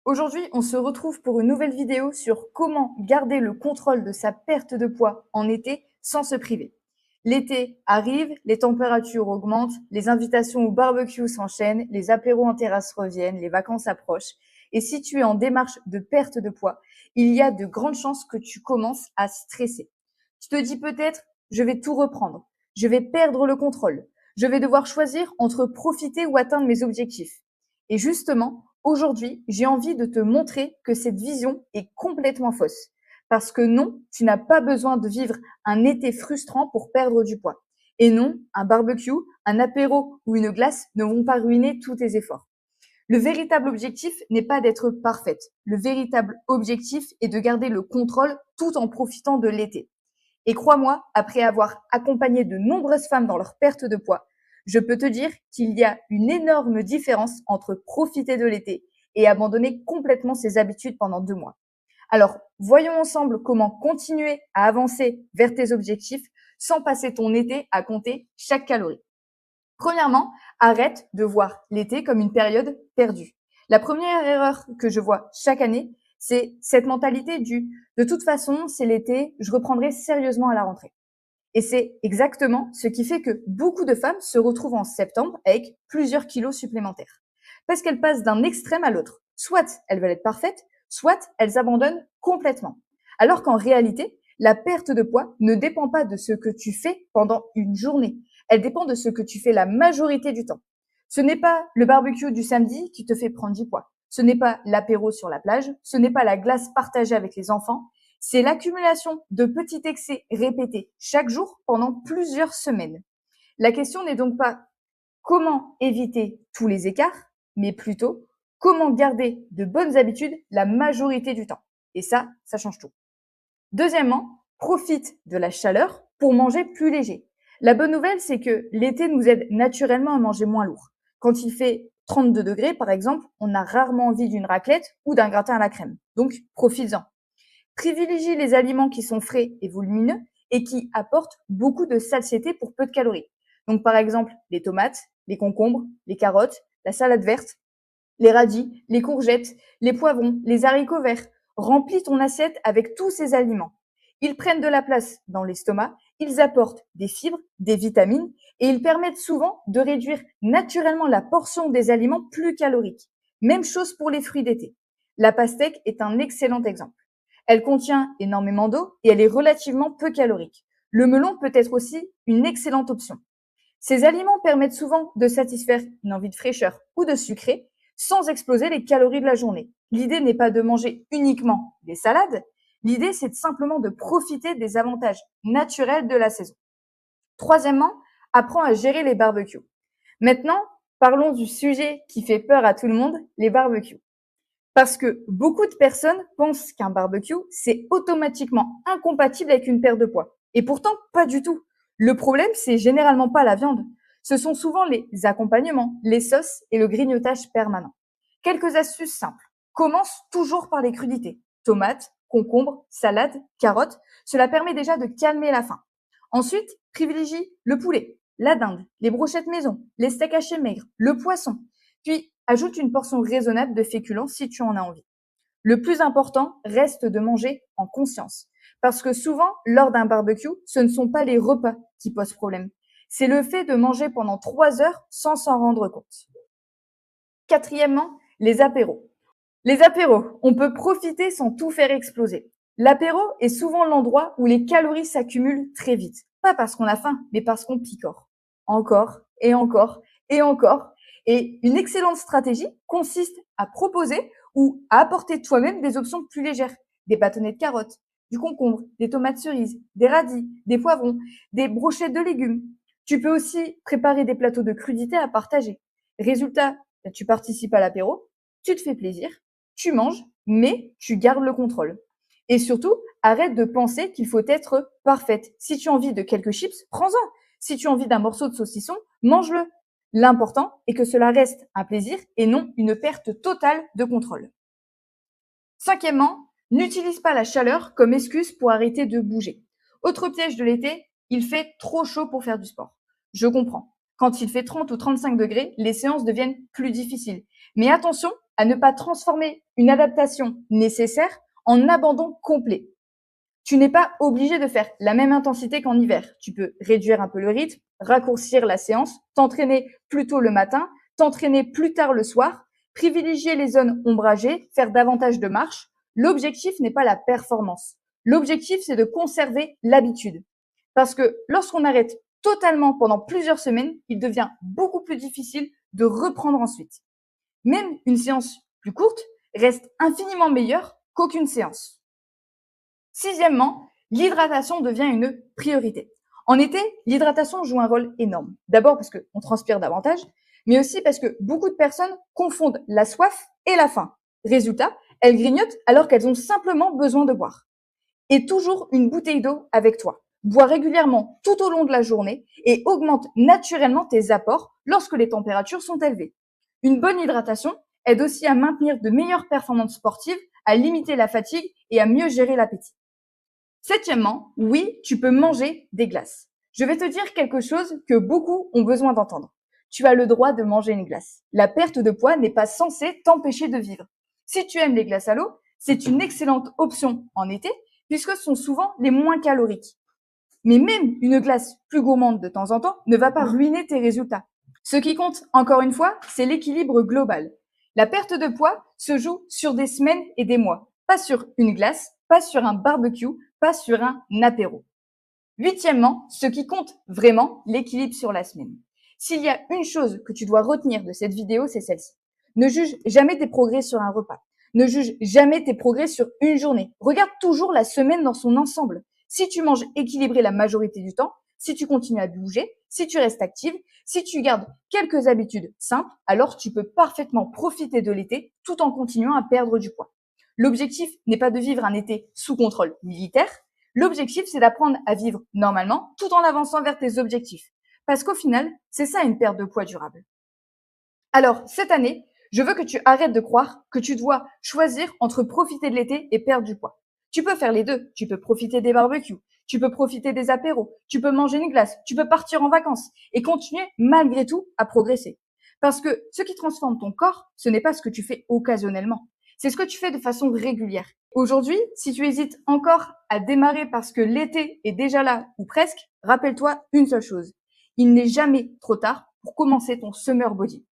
Aujourd'hui, on se retrouve pour une nouvelle vidéo sur comment garder le contrôle de sa perte de poids en été sans se priver. L'été arrive, les températures augmentent, les invitations au barbecue s'enchaînent, les apéros en terrasse reviennent, les vacances approchent. Et si tu es en démarche de perte de poids, il y a de grandes chances que tu commences à stresser. Tu te dis peut-être, je vais tout reprendre, je vais perdre le contrôle, je vais devoir choisir entre profiter ou atteindre mes objectifs. Et justement, aujourd'hui, j'ai envie de te montrer que cette vision est complètement fausse. Parce que non, tu n'as pas besoin de vivre un été frustrant pour perdre du poids. Et non, un barbecue, un apéro ou une glace ne vont pas ruiner tous tes efforts. Le véritable objectif n'est pas d'être parfaite. Le véritable objectif est de garder le contrôle tout en profitant de l'été. Et crois-moi, après avoir accompagné de nombreuses femmes dans leur perte de poids, je peux te dire qu'il y a une énorme différence entre profiter de l'été et abandonner complètement ses habitudes pendant 2 mois. Alors, voyons ensemble comment continuer à avancer vers tes objectifs sans passer ton été à compter chaque calorie. Premièrement, arrête de voir l'été comme une période perdue. La première erreur que je vois chaque année, c'est cette mentalité du « de toute façon, c'est l'été, je reprendrai sérieusement à la rentrée ». Et c'est exactement ce qui fait que beaucoup de femmes se retrouvent en septembre avec plusieurs kilos supplémentaires. Parce qu'elles passent d'un extrême à l'autre. Soit elles veulent être parfaites, soit elles abandonnent complètement. Alors qu'en réalité, la perte de poids ne dépend pas de ce que tu fais pendant une journée. Elle dépend de ce que tu fais la majorité du temps. Ce n'est pas le barbecue du samedi qui te fait prendre du poids. Ce n'est pas l'apéro sur la plage. Ce n'est pas la glace partagée avec les enfants. C'est l'accumulation de petits excès répétés chaque jour pendant plusieurs semaines. La question n'est donc pas comment éviter tous les écarts, mais plutôt comment garder de bonnes habitudes la majorité du temps. Et ça change tout. Deuxièmement, profite de la chaleur pour manger plus léger. La bonne nouvelle, c'est que l'été nous aide naturellement à manger moins lourd. Quand il fait 32 degrés, par exemple, on a rarement envie d'une raclette ou d'un gratin à la crème. Donc, profites-en. Privilégie les aliments qui sont frais et volumineux et qui apportent beaucoup de satiété pour peu de calories. Donc, par exemple, les tomates, les concombres, les carottes, la salade verte, les radis, les courgettes, les poivrons, les haricots verts. Remplis ton assiette avec tous ces aliments. Ils prennent de la place dans l'estomac, ils apportent des fibres, des vitamines et ils permettent souvent de réduire naturellement la portion des aliments plus caloriques. Même chose pour les fruits d'été. La pastèque est un excellent exemple. Elle contient énormément d'eau et elle est relativement peu calorique. Le melon peut être aussi une excellente option. Ces aliments permettent souvent de satisfaire une envie de fraîcheur ou de sucré sans exploser les calories de la journée. L'idée n'est pas de manger uniquement des salades, l'idée c'est simplement de profiter des avantages naturels de la saison. Troisièmement, apprends à gérer les barbecues. Maintenant, parlons du sujet qui fait peur à tout le monde, les barbecues. Parce que beaucoup de personnes pensent qu'un barbecue, c'est automatiquement incompatible avec une perte de poids. Et pourtant, pas du tout. Le problème, c'est généralement pas la viande. Ce sont souvent les accompagnements, les sauces et le grignotage permanent. Quelques astuces simples. Commence toujours par les crudités. Tomates, concombres, salades, carottes. Cela permet déjà de calmer la faim. Ensuite, privilégie le poulet, la dinde, les brochettes maison, les steaks hachés maigres, le poisson. Puis, ajoute une portion raisonnable de féculents si tu en as envie. Le plus important reste de manger en conscience. Parce que souvent, lors d'un barbecue, ce ne sont pas les repas qui posent problème. C'est le fait de manger pendant 3 heures sans s'en rendre compte. Quatrièmement, les apéros. Les apéros, on peut profiter sans tout faire exploser. L'apéro est souvent l'endroit où les calories s'accumulent très vite. Pas parce qu'on a faim, mais parce qu'on picore. Encore et encore et encore. Et une excellente stratégie consiste à proposer ou à apporter toi-même des options plus légères. Des bâtonnets de carottes, du concombre, des tomates cerises, des radis, des poivrons, des brochettes de légumes. Tu peux aussi préparer des plateaux de crudités à partager. Résultat, tu participes à l'apéro, tu te fais plaisir, tu manges, mais tu gardes le contrôle. Et surtout, arrête de penser qu'il faut être parfaite. Si tu as envie de quelques chips, prends-en. Si tu as envie d'un morceau de saucisson, mange-le. L'important est que cela reste un plaisir et non une perte totale de contrôle. Cinquièmement, n'utilise pas la chaleur comme excuse pour arrêter de bouger. Autre piège de l'été, il fait trop chaud pour faire du sport. Je comprends. Quand il fait 30 ou 35 degrés, les séances deviennent plus difficiles. Mais attention, à ne pas transformer une adaptation nécessaire en abandon complet. Tu n'es pas obligé de faire la même intensité qu'en hiver. Tu peux réduire un peu le rythme, raccourcir la séance, t'entraîner plus tôt le matin, t'entraîner plus tard le soir, privilégier les zones ombragées, faire davantage de marche. L'objectif n'est pas la performance. L'objectif, c'est de conserver l'habitude. Parce que lorsqu'on arrête totalement pendant plusieurs semaines, il devient beaucoup plus difficile de reprendre ensuite. Même une séance plus courte reste infiniment meilleure qu'aucune séance. Sixièmement, l'hydratation devient une priorité. En été, l'hydratation joue un rôle énorme. D'abord parce qu'on transpire davantage, mais aussi parce que beaucoup de personnes confondent la soif et la faim. Résultat, elles grignotent alors qu'elles ont simplement besoin de boire. Et toujours une bouteille d'eau avec toi. Bois régulièrement tout au long de la journée et augmente naturellement tes apports lorsque les températures sont élevées. Une bonne hydratation aide aussi à maintenir de meilleures performances sportives, à limiter la fatigue et à mieux gérer l'appétit. Septièmement, oui, tu peux manger des glaces. Je vais te dire quelque chose que beaucoup ont besoin d'entendre. Tu as le droit de manger une glace. La perte de poids n'est pas censée t'empêcher de vivre. Si tu aimes les glaces à l'eau, c'est une excellente option en été puisque ce sont souvent les moins caloriques. Mais même une glace plus gourmande de temps en temps ne va pas ruiner tes résultats. Ce qui compte, encore une fois, c'est l'équilibre global. La perte de poids se joue sur des semaines et des mois, pas sur une glace, pas sur un barbecue, pas sur un apéro. Huitièmement, ce qui compte vraiment, l'équilibre sur la semaine. S'il y a une chose que tu dois retenir de cette vidéo, c'est celle-ci. Ne juge jamais tes progrès sur un repas. Ne juge jamais tes progrès sur une journée. Regarde toujours la semaine dans son ensemble. Si tu manges équilibré la majorité du temps, si tu continues à bouger, si tu restes active, si tu gardes quelques habitudes simples, alors tu peux parfaitement profiter de l'été tout en continuant à perdre du poids. L'objectif n'est pas de vivre un été sous contrôle militaire. L'objectif, c'est d'apprendre à vivre normalement tout en avançant vers tes objectifs. Parce qu'au final, c'est ça une perte de poids durable. Alors, cette année, je veux que tu arrêtes de croire que tu dois choisir entre profiter de l'été et perdre du poids. Tu peux faire les deux. Tu peux profiter des barbecues, tu peux profiter des apéros, tu peux manger une glace, tu peux partir en vacances et continuer malgré tout à progresser. Parce que ce qui transforme ton corps, ce n'est pas ce que tu fais occasionnellement. C'est ce que tu fais de façon régulière. Aujourd'hui, si tu hésites encore à démarrer parce que l'été est déjà là ou presque, rappelle-toi une seule chose. Il n'est jamais trop tard pour commencer ton summer body.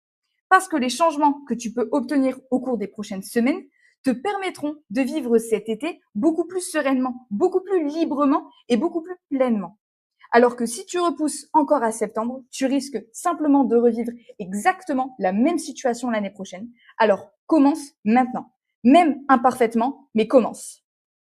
Parce que les changements que tu peux obtenir au cours des prochaines semaines te permettront de vivre cet été beaucoup plus sereinement, beaucoup plus librement et beaucoup plus pleinement. Alors que si tu repousses encore à septembre, tu risques simplement de revivre exactement la même situation l'année prochaine. Alors commence maintenant, même imparfaitement, mais commence.